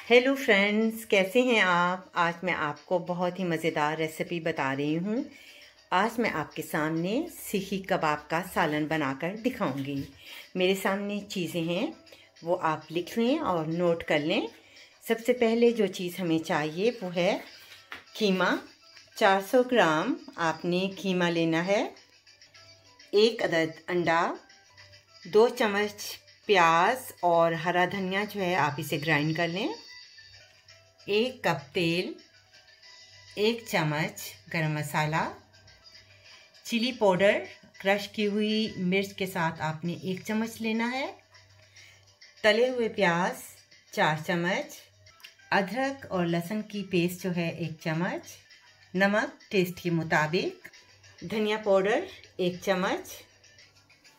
Hello friends, कैसे हैं आप। आज मैं आपको बहुत ही मज़ेदार रेसिपी बता रही हूँ। आज मैं आपके सामने सीखी कबाब का सालन बनाकर दिखाऊंगी। मेरे सामने चीज़ें हैं, वो आप लिख लें और नोट कर लें। सबसे पहले जो चीज़ हमें चाहिए वो है कीमा। 400 ग्राम आपने कीमा लेना है। 1 अदद अंडा, 2 चम्मच प्याज और हरा धनिया जो है आप इसे ग्राइंड कर लें। 1 कप तेल, 1 चम्मच गरम मसाला, चिली पाउडर, क्रश की हुई मिर्च के साथ आपने 1 चम्मच लेना है। तले हुए प्याज 4 चम्मच, अदरक और लहसुन की पेस्ट जो है 1 चम्मच, नमक टेस्ट के मुताबिक, धनिया पाउडर 1 चम्मच।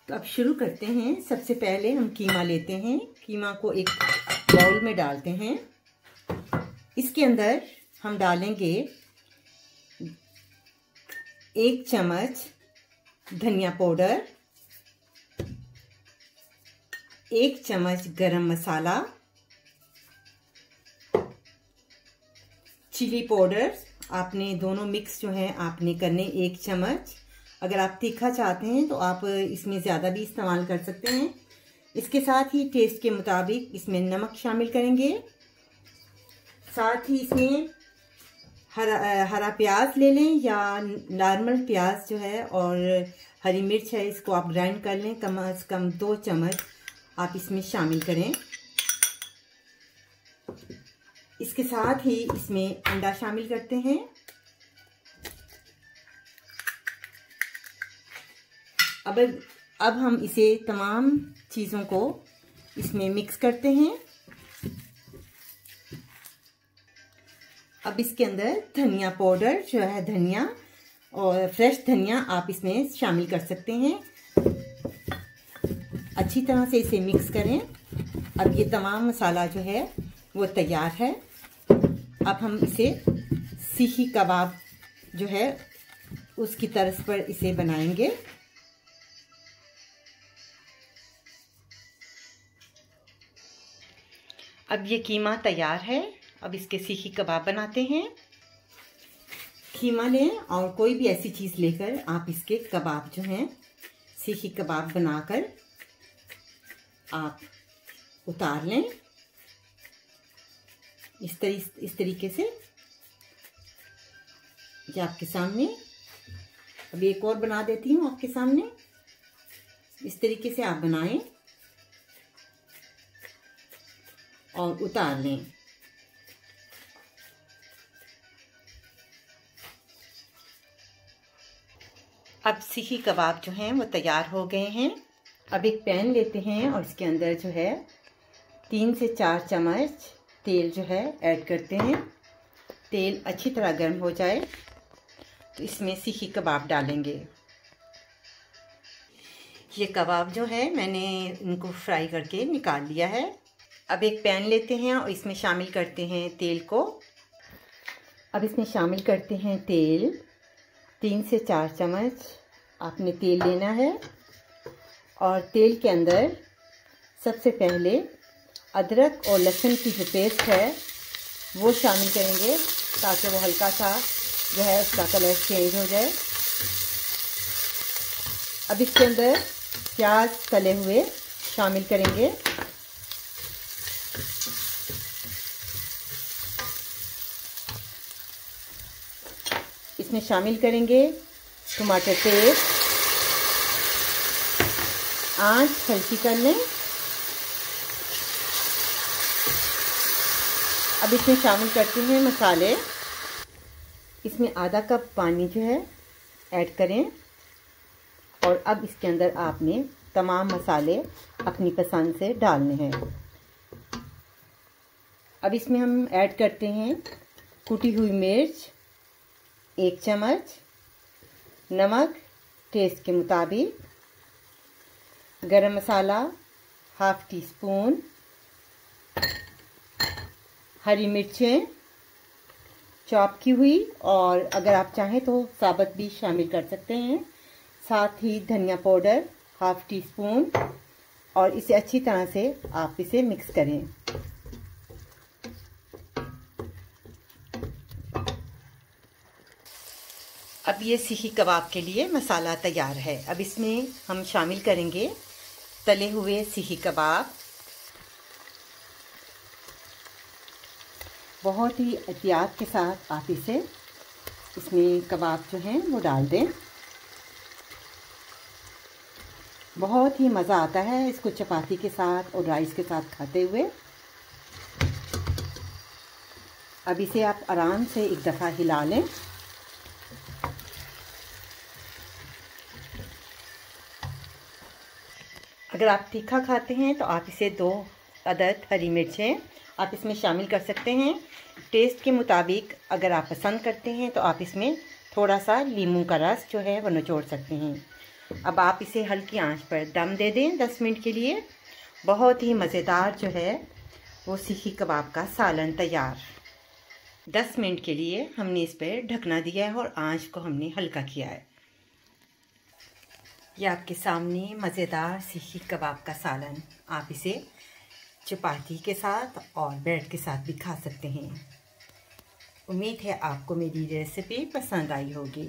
तो अब शुरू करते हैं। सबसे पहले हम कीमा लेते हैं। कीमा को एक बाउल में डालते हैं। इसके अंदर हम डालेंगे 1 चम्मच धनिया पाउडर, 1 चम्मच गरम मसाला, चिली पाउडर आपने दोनों मिक्स जो है आपने करने 1 चम्मच। अगर आप तीखा चाहते हैं तो आप इसमें ज़्यादा भी इस्तेमाल कर सकते हैं। इसके साथ ही टेस्ट के मुताबिक इसमें नमक शामिल करेंगे। साथ ही इसमें हरा प्याज ले लें या नॉर्मल प्याज जो है, और हरी मिर्च है, इसको आप ग्राइंड कर लें। कम से कम 2 चम्मच आप इसमें शामिल करें। इसके साथ ही इसमें अंडा शामिल करते हैं। अब हम इसे तमाम चीज़ों को इसमें मिक्स करते हैं। अब इसके अंदर धनिया पाउडर जो है, धनिया और फ्रेश धनिया आप इसमें शामिल कर सकते हैं। अच्छी तरह से इसे मिक्स करें। अब ये तमाम मसाला जो है वो तैयार है। अब हम इसे सीखी कबाब जो है उसकी तर्ज पर इसे बनाएंगे। अब ये कीमा तैयार है। अब इसके सीखी कबाब बनाते हैं। कीमा लें और कोई भी ऐसी चीज़ लेकर आप इसके कबाब जो हैं, सीखी कबाब बनाकर आप उतार लें। इस तरीके से ये आपके सामने। अब एक और बना देती हूँ आपके सामने। इस तरीके से आप बनाएं और उतार लें। अब सीखी कबाब जो हैं वो तैयार हो गए हैं। अब एक पैन लेते हैं और इसके अंदर जो है 3 से 4 चम्मच तेल जो है ऐड करते हैं। तेल अच्छी तरह गर्म हो जाए तो इसमें सीखी कबाब डालेंगे। ये कबाब जो है मैंने इनको फ्राई करके निकाल लिया है। अब एक पैन लेते हैं और इसमें शामिल करते हैं तेल को। अब इसमें शामिल करते हैं तेल। 3 से 4 चम्मच आपने तेल लेना है और तेल के अंदर सबसे पहले अदरक और लहसुन की जो पेस्ट है वो शामिल करेंगे, ताकि वो हल्का सा जो है उसका कलर चेंज हो जाए। अब इसके अंदर प्याज तले हुए शामिल करेंगे। इसमें शामिल करेंगे टमाटर पेस्ट। आंच हल्की कर लें। अब इसमें शामिल करते हैं मसाले। इसमें आधा कप पानी जो है ऐड करें और अब इसके अंदर आपने तमाम मसाले अपनी पसंद से डालने हैं। अब इसमें हम ऐड करते हैं कुटी हुई मिर्च 1 चम्मच, नमक टेस्ट के मुताबिक, गरम मसाला ½ टीस्पून, हरी मिर्चें चॉप की हुई और अगर आप चाहें तो साबुत भी शामिल कर सकते हैं। साथ ही धनिया पाउडर ½ टीस्पून और इसे अच्छी तरह से आप इसे मिक्स करें। अब ये सीखी कबाब के लिए मसाला तैयार है। अब इसमें हम शामिल करेंगे तले हुए सीखी कबाब। बहुत ही एहतियात के साथ आप इसमें कबाब जो हैं वो डाल दें। बहुत ही मज़ा आता है इसको चपाती के साथ और राइस के साथ खाते हुए। अब इसे आप आराम से एक दफ़ा हिला लें। अगर आप तीखा खाते हैं तो आप इसे 2 अदद हरी मिर्चें आप इसमें शामिल कर सकते हैं। टेस्ट के मुताबिक अगर आप पसंद करते हैं तो आप इसमें थोड़ा सा नींबू का रस जो है वो निचोड़ सकते हैं। अब आप इसे हल्की आंच पर दम दे दें 10 मिनट के लिए। बहुत ही मज़ेदार जो है वो सीखी कबाब का सालन तैयार। 10 मिनट के लिए हमने इस पर ढकना दिया है और आंच को हमने हल्का किया है। ये आपके सामने मज़ेदार सीखी कबाब का सालन। आप इसे चपाती के साथ और ब्रेड के साथ भी खा सकते हैं। उम्मीद है आपको मेरी रेसिपी पसंद आई होगी।